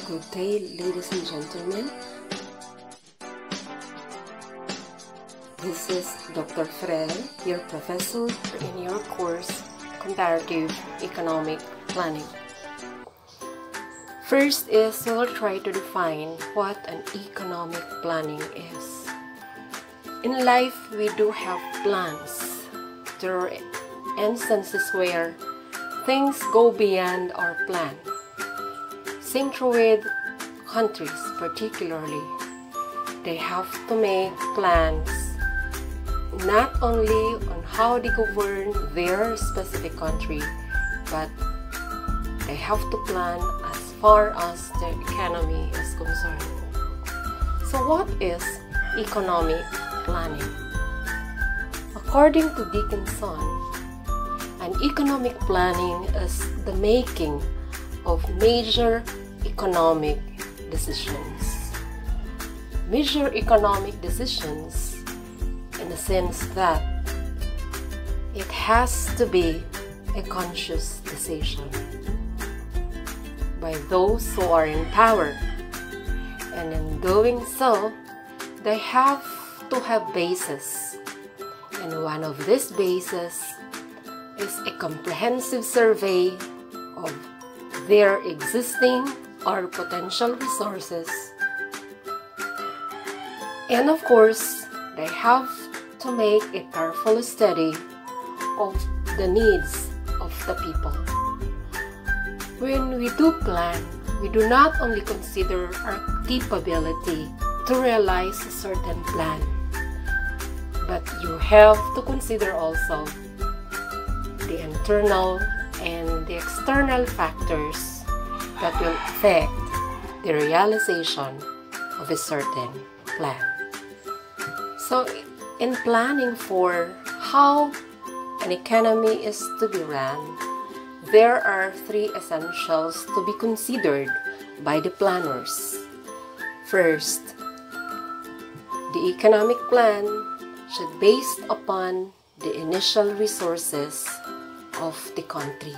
Good day, ladies and gentlemen. This is Dr. Frel, your professor in your course, Comparative Economic Planning. First is we'll try to define what an economic planning is. In life, we do have plans. There are instances where things go beyond our plan. Same true with countries particularly. They have to make plans not only on how they govern their specific country, but they have to plan as far as the economy is concerned. So what is economic planning? According to Dickinson, an economic planning is the making of major economic decisions. Major economic decisions in the sense that it has to be a conscious decision by those who are in power, and in doing so, they have to have bases, and one of these bases is a comprehensive survey of their existing or potential resources. And of course, they have to make a careful study of the needs of the people. When we do plan, we do not only consider our capability to realize a certain plan, but you have to consider also the internal and the external factors that will affect the realization of a certain plan. So, in planning for how an economy is to be run, there are three essentials to be considered by the planners. First, the economic plan should be based upon the initial resources of the country.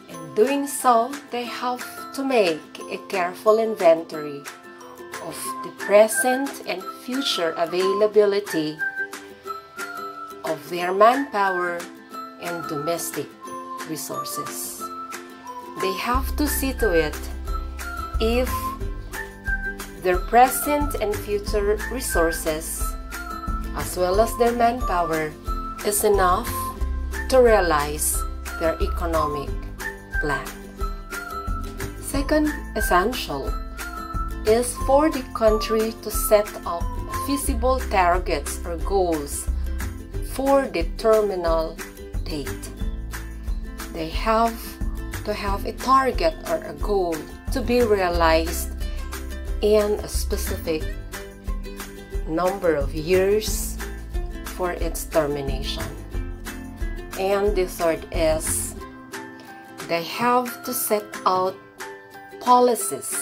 In doing so, they have to make a careful inventory of the present and future availability of their manpower and domestic resources. They have to see to it if their present and future resources, as well as their manpower, is enough to realize their economic plan. Second essential is for the country to set up feasible targets or goals for the terminal date. They have to have a target or a goal to be realized in a specific number of years for its termination. And the third is they have to set out policies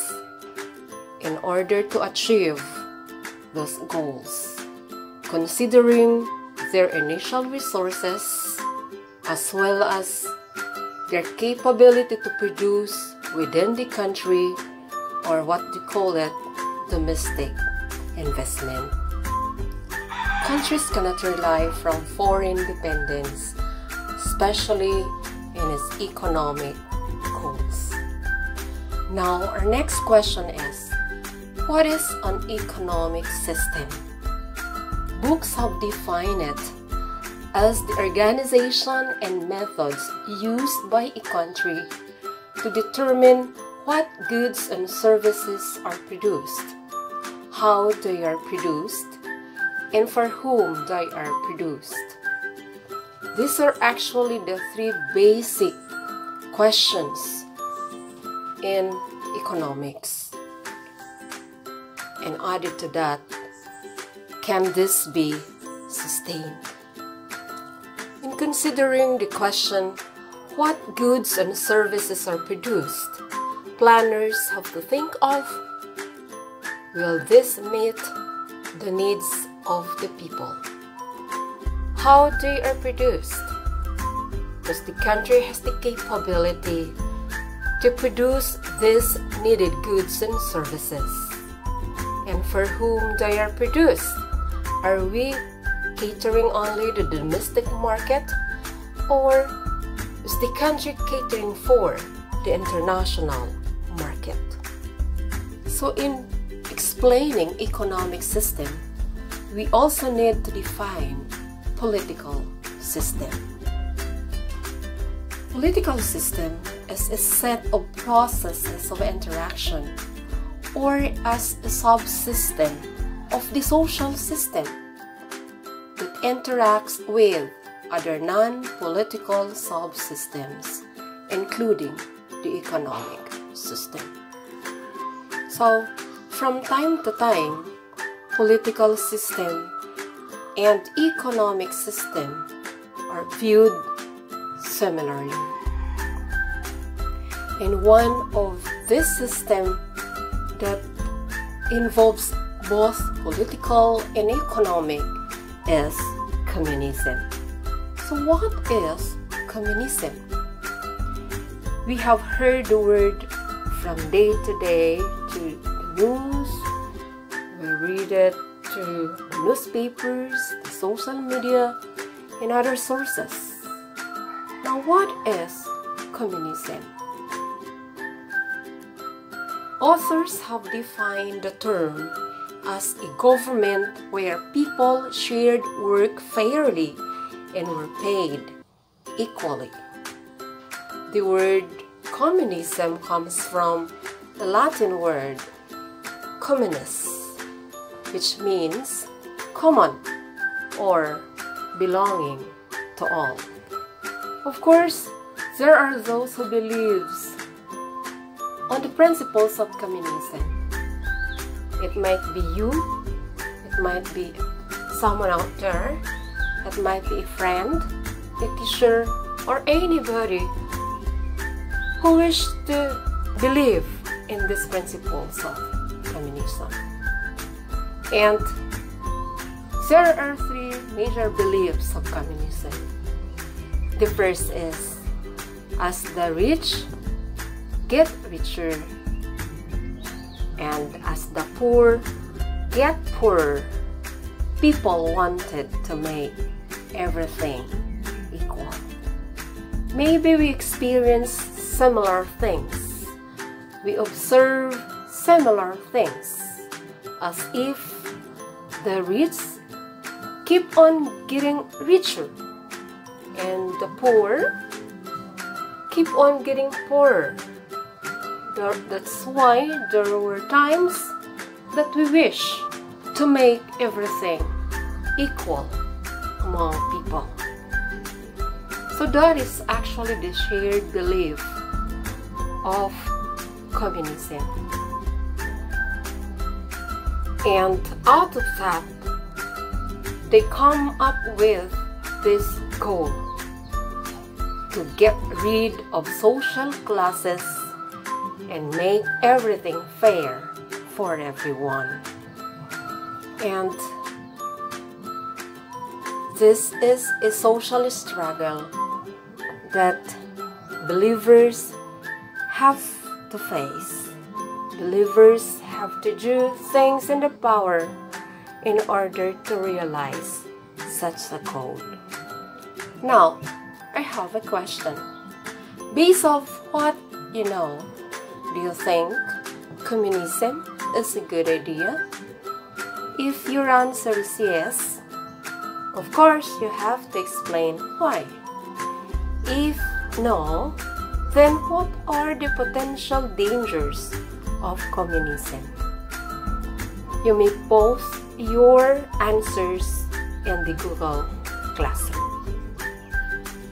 in order to achieve those goals, considering their initial resources as well as their capability to produce within the country, or what they call it, domestic investment. Countries cannot rely from foreign dependence, especially in its economic goals. Now, our next question is, what is an economic system? Books have defined it as the organization and methods used by a country to determine what goods and services are produced, how they are produced, and for whom they are produced. These are actually the three basic questions in economics. And added to that, can this be sustained? In considering the question, what goods and services are produced, planners have to think of, will this meet the needs of the people? How they are produced? Does the country has the capability to produce these needed goods and services. And for whom they are produced? Are we catering only the domestic market, or is the country catering for the international market? So in explaining economic system, we also need to define political system. Political system is a set of processes of interaction, or as a subsystem of the social system that interacts with other non-political subsystems, including the economic system. So, from time to time, political system and economic system are viewed similarly. And one of this system that involves both political and economic is communism. So what is communism? We have heard the word from day to day to the news, we read it to newspapers, the social media, and other sources. Now what is communism? Authors have defined the term as a government where people shared work fairly and were paid equally. The word communism comes from the Latin word communis, which means common or belonging to all. Of course, there are those who believes on the principles of communism. It might be you, it might be someone out there, it might be a friend, a teacher, or anybody who wish to believe in these principles of communism. And there are three major beliefs of communism. The first is, as the rich get richer, and as the poor get poorer. People wanted to make everything equal. Maybe we experience similar things. We observe similar things, as if the rich keep on getting richer and the poor keep on getting poorer. That's why there were times that we wish to make everything equal among people. So that is actually the shared belief of communism. And out of that, they come up with this goal to get rid of social classes and make everything fair for everyone. And this is a social struggle that believers have to face. Believers have to do things in their power in order to realize such a goal. Now, I have a question. Based on what you know, do you think communism is a good idea? If your answer is yes, of course you have to explain why. If no, then what are the potential dangers of communism? You may post your answers in the Google Classroom.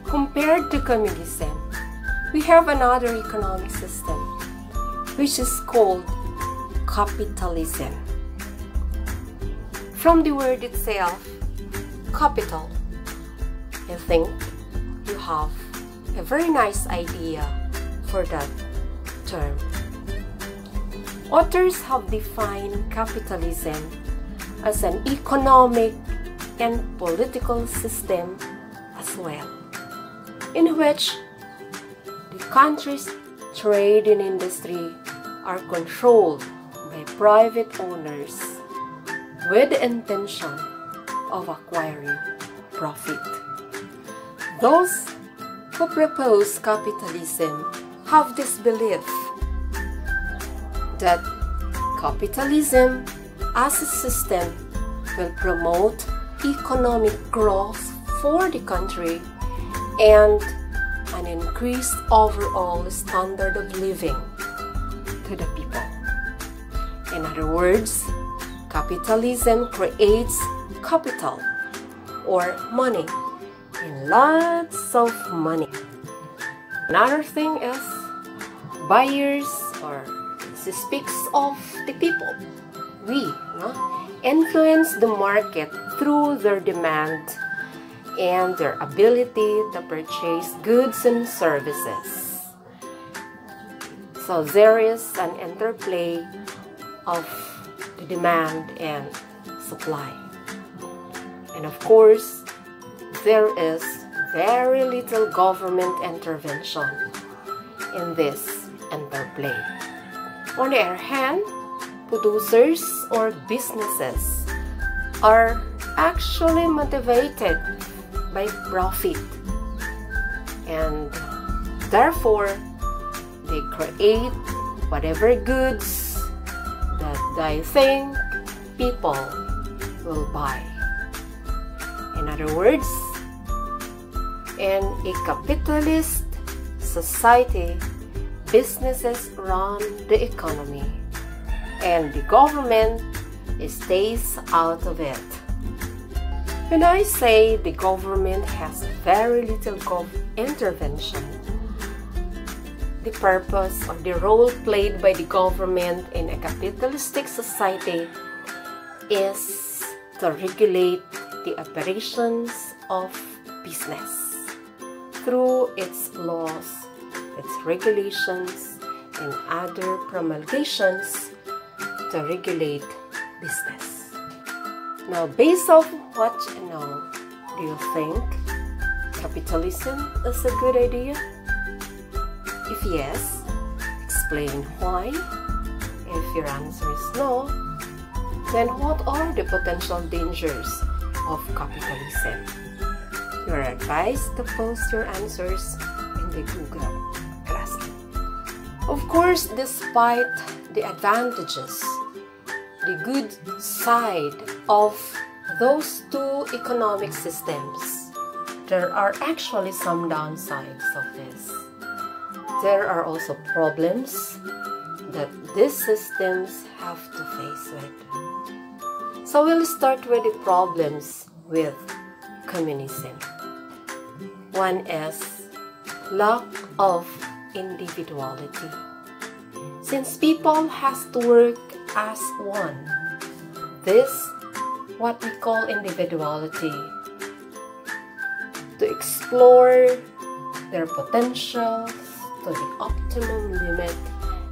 Compared to communism, we have another economic system, which is called capitalism. From the word itself, capital, I think you have a very nice idea for that term. Authors have defined capitalism as an economic and political system as well, in which the countries trade and industry are controlled by private owners with the intention of acquiring profit. Those who propose capitalism have this belief that capitalism as a system will promote economic growth for the country and an increased overall standard of living to the people. In other words, capitalism creates capital or money, and lots of money. Another thing is buyers, or this speaks of the people. We influence the market through their demand and their ability to purchase goods and services. So there is an interplay of the demand and supply. And of course, there is very little government intervention in this interplay. On the other hand, producers or businesses are actually motivated by profit, and therefore they create whatever goods that they think people will buy. In other words, in a capitalist society, businesses run the economy and the government stays out of it. When I say the government has very little intervention, the purpose or the role played by the government in a capitalistic society is to regulate the operations of business through its laws, its regulations, and other promulgations to regulate business. Now, based on what you know, do you think capitalism is a good idea? If yes, explain why. If your answer is no, then what are the potential dangers of capitalism? You are advised to post your answers in the Google Classroom. Of course, despite the advantages, the good side of those two economic systems, there are actually some downsides of this. There are also problems that these systems have to face with. So we'll start with the problems with communism. One is lack of individuality. Since people has to work as one, this what we call individuality, to explore their potentials to the optimum limit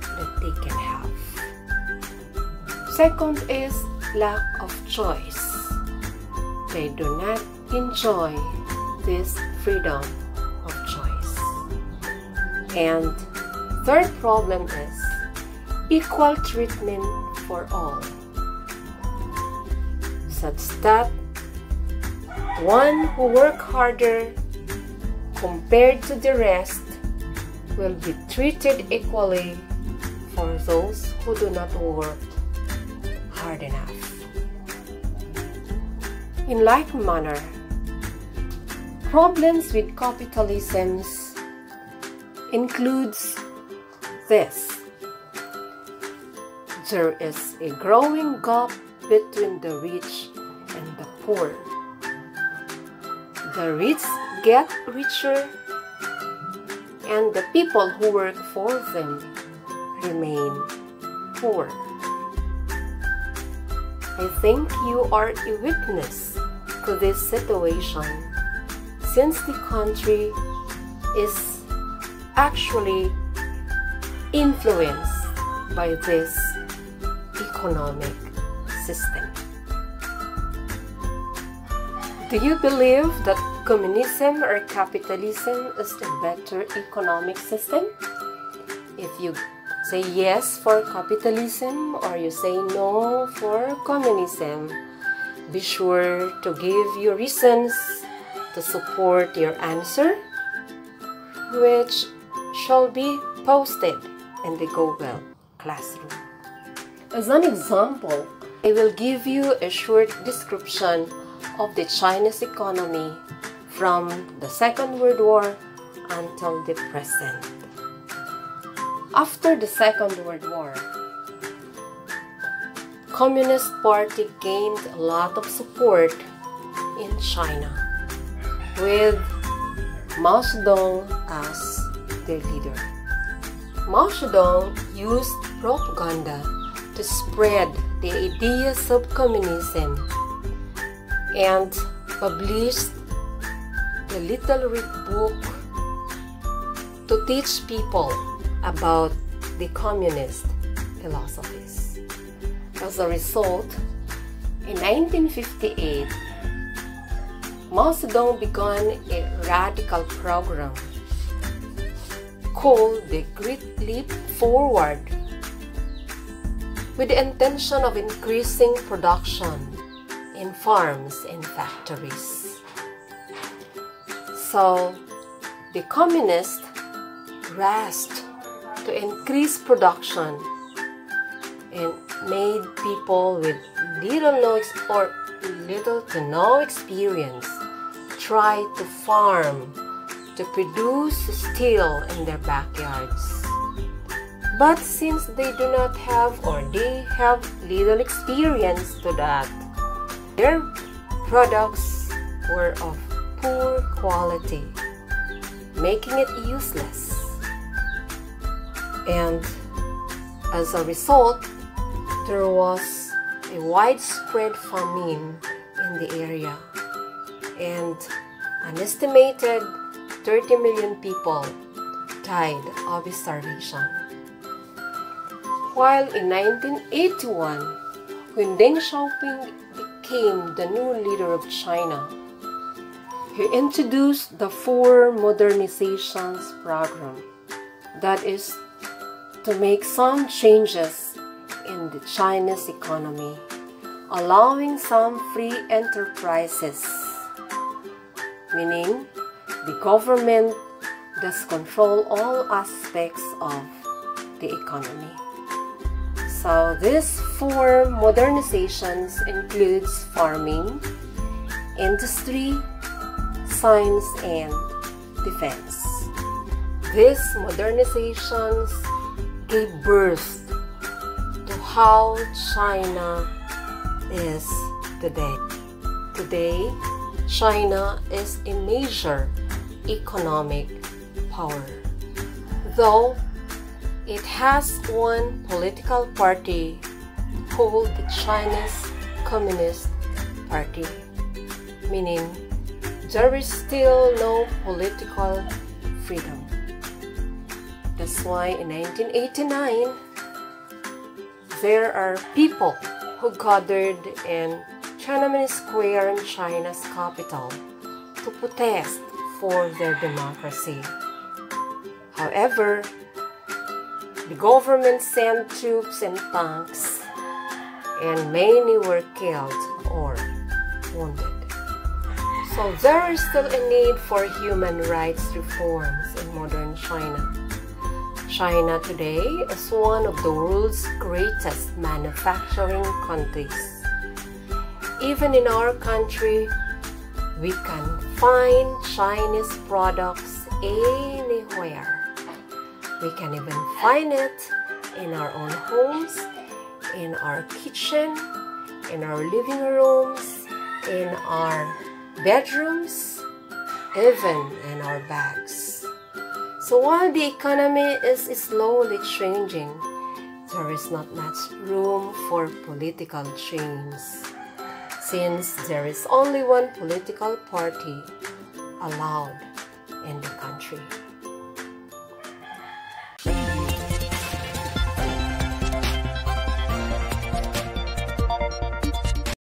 that they can have. Second is lack of choice. They do not enjoy this freedom of choice. And third problem is equal treatment for all, such that one who work harder compared to the rest will be treated equally for those who do not work hard enough. In like manner, problems with capitalism includes this. There is a growing gap between the rich and the poor. The rich get richer, and the people who work for them remain poor. I think you are a witness to this situation, since the country is actually influenced by this economic system. Do you believe that communism or capitalism is the better economic system? if you say yes for capitalism or you say no for communism, be sure to give your reasons to support your answer, which shall be posted in the Google Classroom. As an example, I will give you a short description of the Chinese economy from the Second World War until the present. After the Second World War, Communist Party gained a lot of support in China, with Mao Zedong as their leader. Mao Zedong used propaganda to spread the ideas of communism and published a little red book to teach people about the communist philosophies. As a result, in 1958, Mao Zedong began a radical program called the Great Leap Forward, with the intention of increasing production in farms and factories. So, the communists rushed to increase production and made people with little to no experience try to farm to produce steel in their backyards. But since they do not have, or they have little experience to that, their products were of poor quality, making it useless. And as a result, there was a widespread famine in the area, and an estimated 30 million people died of starvation. While in 1981, when Deng Xiaoping became the new leader of China, he introduced the 4 modernizations program, that is, to make some changes in the Chinese economy, allowing some free enterprises, meaning the government does control all aspects of the economy. So these 4 modernizations includes farming, industry, science, and defense. These modernizations gave birth to how China is today. Today, China is a major economic power. Though it has one political party called the Chinese Communist Party, meaning there is still no political freedom. That's why in 1989, there are people who gathered in Tiananmen Square in China's capital to protest for their democracy. However, the government sent troops and tanks, and many were killed or wounded. So there is still a need for human rights reforms in modern China. China today is one of the world's greatest manufacturing countries. Even in our country, we can find Chinese products anywhere. We can even find it in our own homes, in our kitchen, in our living rooms, in our bedrooms, even in our bags. So while the economy is slowly changing, there is not much room for political change, since there is only one political party allowed in the country.